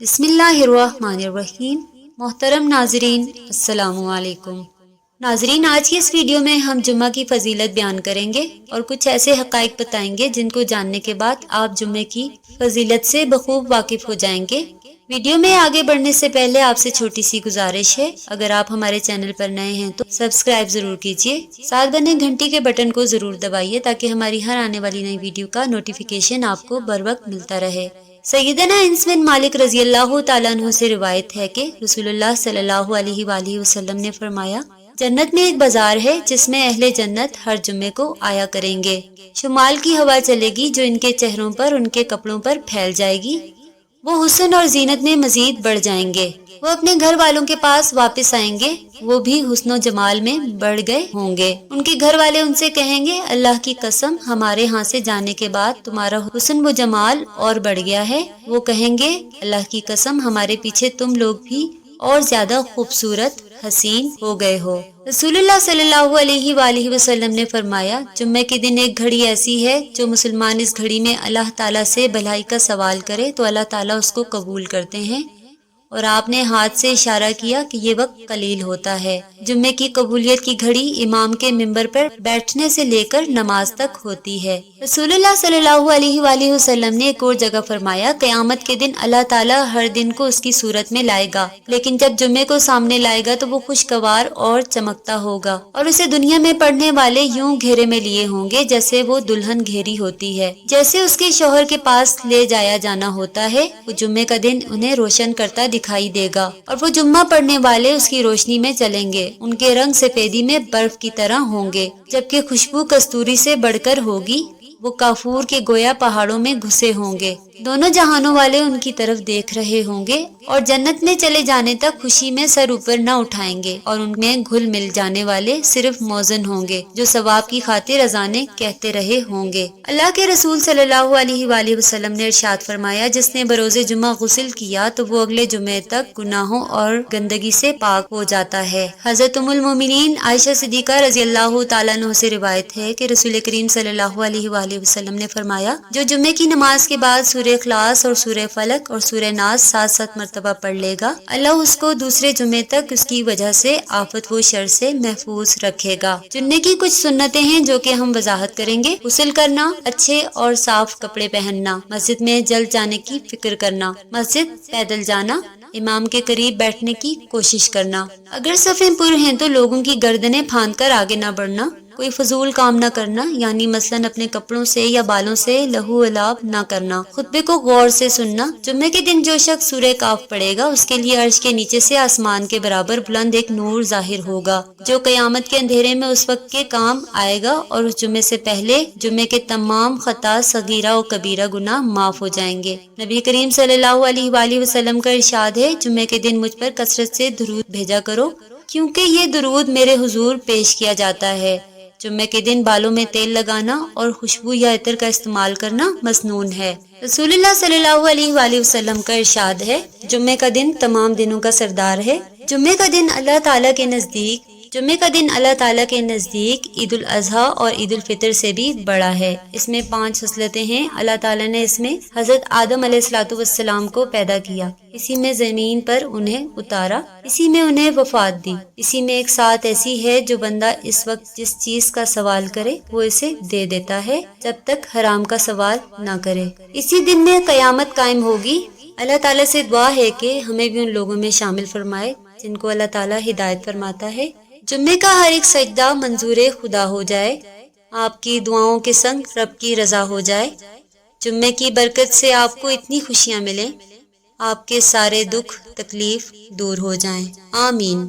بسم اللہ الرحمن الرحیم۔ محترم ناظرین السلام علیکم۔ ناظرین، آج کی اس ویڈیو میں ہم جمعہ کی فضیلت بیان کریں گے اور کچھ ایسے حقائق بتائیں گے جن کو جاننے کے بعد آپ جمعے کی فضیلت سے بخوب واقف ہو جائیں گے۔ ویڈیو میں آگے بڑھنے سے پہلے آپ سے چھوٹی سی گزارش ہے، اگر آپ ہمارے چینل پر نئے ہیں تو سبسکرائب ضرور کیجیے، ساتھ بنے گھنٹی کے بٹن کو ضرور دبائیے تاکہ ہماری ہر آنے والی نئی ویڈیو کا نوٹیفیکیشن آپ کو بر وقت ملتا رہے۔ سیدنا انس بن مالک رضی اللہ تعالیٰ عنہ سے روایت ہے کہ رسول اللہ صلی اللہ علیہ وآلہ وسلم نے فرمایا، جنت میں ایک بازار ہے جس میں اہل جنت ہر جمعے کو آیا کریں گے۔ شمال کی ہوا چلے گی جو ان کے چہروں پر، ان کے کپڑوں پر پھیل جائے گی۔ وہ حسن اور زینت میں مزید بڑھ جائیں گے۔ وہ اپنے گھر والوں کے پاس واپس آئیں گے، وہ بھی حسن و جمال میں بڑھ گئے ہوں گے۔ ان کے گھر والے ان سے کہیں گے، اللہ کی قسم ہمارے ہاں سے جانے کے بعد تمہارا حسن و جمال اور بڑھ گیا ہے۔ وہ کہیں گے، اللہ کی قسم ہمارے پیچھے تم لوگ بھی اور زیادہ خوبصورت حسین ہو گئے ہو۔ رسول اللہ صلی اللہ علیہ وآلہ وسلم نے فرمایا، جمعے کے دن ایک گھڑی ایسی ہے جو مسلمان اس گھڑی میں اللہ تعالیٰ سے بھلائی کا سوال کرے تو اللہ تعالیٰ اس کو قبول کرتے ہیں، اور آپ نے ہاتھ سے اشارہ کیا کہ یہ وقت قلیل ہوتا ہے۔ جمعے کی قبولیت کی گھڑی امام کے منبر پر بیٹھنے سے لے کر نماز تک ہوتی ہے۔ رسول اللہ صلی اللہ علیہ وآلہ وسلم نے ایک اور جگہ فرمایا، قیامت کے دن اللہ تعالیٰ ہر دن کو اس کی صورت میں لائے گا، لیکن جب جمعے کو سامنے لائے گا تو وہ خوشگوار اور چمکتا ہوگا، اور اسے دنیا میں پڑھنے والے یوں گھیرے میں لیے ہوں گے جیسے وہ دلہن گھیری ہوتی ہے، جیسے اس کے شوہر کے پاس لے جایا جانا ہوتا ہے۔ وہ جمعے کا دن انہیں روشن کرتا دکھائی دے گا، اور وہ جمعہ پڑھنے والے اس کی روشنی میں چلیں گے۔ ان کے رنگ سفیدی میں برف کی طرح ہوں گے، جبکہ خوشبو کستوری سے بڑھ کر ہوگی۔ وہ کافور کے گویا پہاڑوں میں گھسے ہوں گے، دونوں جہانوں والے ان کی طرف دیکھ رہے ہوں گے، اور جنت میں چلے جانے تک خوشی میں سر اوپر نہ اٹھائیں گے، اور ان میں گھل مل جانے والے صرف موزن ہوں گے جو ثواب کی خاطر اذانیں کہتے رہے ہوں گے۔ اللہ کے رسول صلی اللہ علیہ وآلہ وسلم نے ارشاد فرمایا، جس نے بروز جمعہ غسل کیا تو وہ اگلے جمعے تک گناہوں اور گندگی سے پاک ہو جاتا ہے۔ حضرت ام المومنین عائشہ صدیقہ رضی اللہ تعالیٰ عنہ سے روایت ہے کہ رسول کریم صلی اللہ علیہ وآلہ وسلم نے فرمایا، جو جمعے کی نماز کے بعد سورہ اخلاص اور سورہ فلق اور سورہ ناس 7 مرتبہ پڑھ لے گا، اللہ اس کو دوسرے جمعے تک اس کی وجہ سے آفت و شر سے محفوظ رکھے گا۔ جمعے کی کچھ سنتیں ہیں جو کہ ہم وضاحت کریں گے۔ غسل کرنا، اچھے اور صاف کپڑے پہننا، مسجد میں جلد جانے کی فکر کرنا، مسجد پیدل جانا، امام کے قریب بیٹھنے کی کوشش کرنا، اگر صفیں پر ہیں تو لوگوں کی گردنیں پھاند کر آگے نہ بڑھنا، کوئی فضول کام نہ کرنا، یعنی مثلاً اپنے کپڑوں سے یا بالوں سے لہو علاب نہ کرنا، خطبے کو غور سے سننا۔ جمعے کے دن جو شخص سورہ کاف پڑھے گا اس کے لیے عرش کے نیچے سے آسمان کے برابر بلند ایک نور ظاہر ہوگا جو قیامت کے اندھیرے میں اس وقت کے کام آئے گا، اور اس جمعے سے پہلے جمعے کے تمام خطا صغیرہ و کبیرہ گناہ معاف ہو جائیں گے۔ نبی کریم صلی اللہ علیہ وآلہ وسلم کا ارشاد ہے، جمعے کے دن مجھ پر کثرت سے درود بھیجا کرو کیونکہ یہ درود میرے حضور پیش کیا جاتا ہے۔ جمعے کے دن بالوں میں تیل لگانا اور خوشبو یا عطر کا استعمال کرنا مسنون ہے۔ رسول اللہ صلی اللہ علیہ وآلہ وسلم کا ارشاد ہے، جمعے کا دن تمام دنوں کا سردار ہے۔ جمعے کا دن اللہ تعالیٰ کے نزدیک عید الاضحیٰ اور عید الفطر سے بھی بڑا ہے۔ اس میں 5 خصلتیں ہیں۔ اللہ تعالیٰ نے اس میں حضرت آدم علیہ السلام کو پیدا کیا، اسی میں زمین پر انہیں اتارا، اسی میں انہیں وفات دی، اسی میں ایک ساتھ ایسی ہے جو بندہ اس وقت جس چیز کا سوال کرے وہ اسے دے دیتا ہے جب تک حرام کا سوال نہ کرے۔ اسی دن میں قیامت قائم ہوگی۔ اللہ تعالیٰ سے دعا ہے کہ ہمیں بھی ان لوگوں میں شامل فرمائے جن کو اللہ تعالیٰ ہدایت فرماتا ہے۔ جمعے کا ہر ایک سجدہ منظور خدا ہو جائے، آپ کی دعاؤں کے سنگ رب کی رضا ہو جائے۔ جمعے کی برکت سے آپ کو اتنی خوشیاں ملیں، آپ کے سارے دکھ تکلیف دور ہو جائیں، آمین۔